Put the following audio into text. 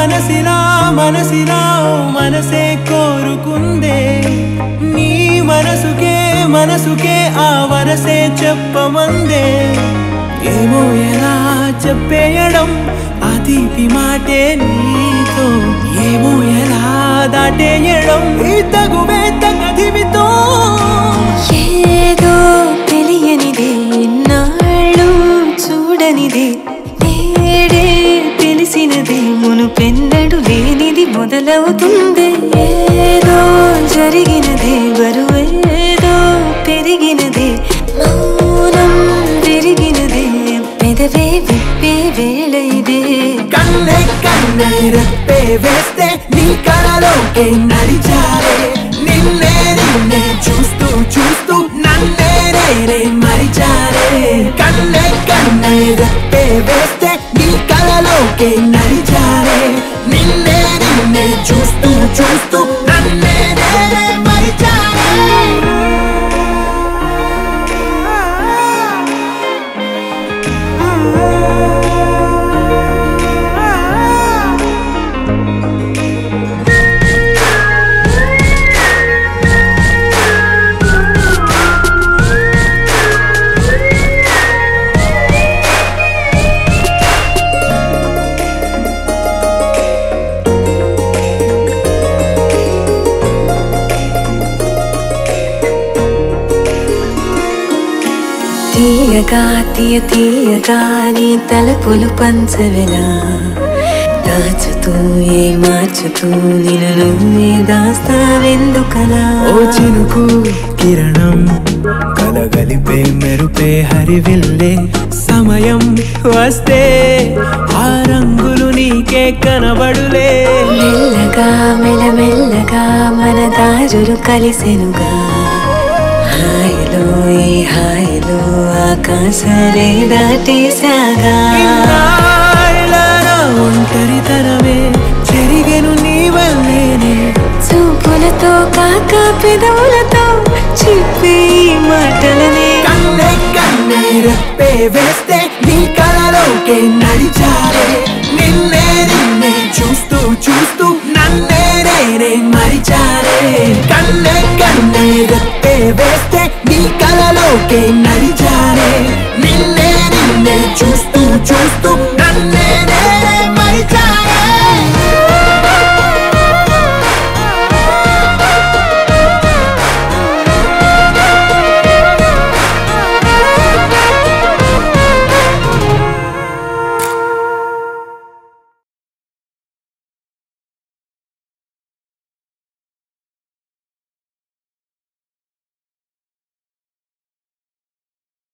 మనసిలా మనసిలా మనసే కోరుకుందే నీ మనసుకే ఆ వరసే చెప్పమందే ఏమో ఎలా చెప్పేయడం ఆ తీపి మాటే నీతో ఏమో ఎలా దాటేయడం ఈ తగువే తగదివితో ఏదో తెలియనిదే నాళ్ళు చూడనిదే నేడే తెలిసినదే మునుపెన్నడు లేనిది మొదలవుతుంది ఏదో జరిగినదే బరువేదో పెరిగినదే మౌనం విరిగినదే పెదవే విప్పే వేళ ఇదే కన్నే కన్నే రెప్పే వేస్తే నీ కళలోకే నడిచారే నిన్నే చూస్తూ చూస్తూ నన్నే నేనే మరిచారే కన్నే కన్నే రెప్పే వేస్తే నీ కళలోకే నడిచారే నిన్నే చూస్తూ చూస్తూ నన్నే నేనే మరిచారే తీయగా తీయగా నీ తలపులు పంచవెలా దాచుతూ మార్చుతూ నిన్ను నువ్వే దాస్తావెందుకలా ఓ చినుకు కిరణం కలగలిపే మెరుపే హరివిల్లే సమయం వస్తే ఆ రంగులు నీకే కనబడులే మెల్లగా మెల్లమెల్లగా మన దారులు కలిసెనుగా హాయిలో ఈ హాయిలో ఆకాశాలే దాటేసాగా ఒంటరితనమే చెరిగెను నీ వల్లేనే చూపులతో కాక పెదవులతో చెప్పే మాటలనే కన్నే కన్నే రెప్పే వేస్తే నీ కళలోకే నడిచారే నిన్నే చూస్తూ చూస్తూ నన్నే నేనే మరిచారే కన్నే కన్నే రెప్పే వేస్తే నీ కళలోకే నడిచారే నిన్నే చూస్తూ చూస్తూ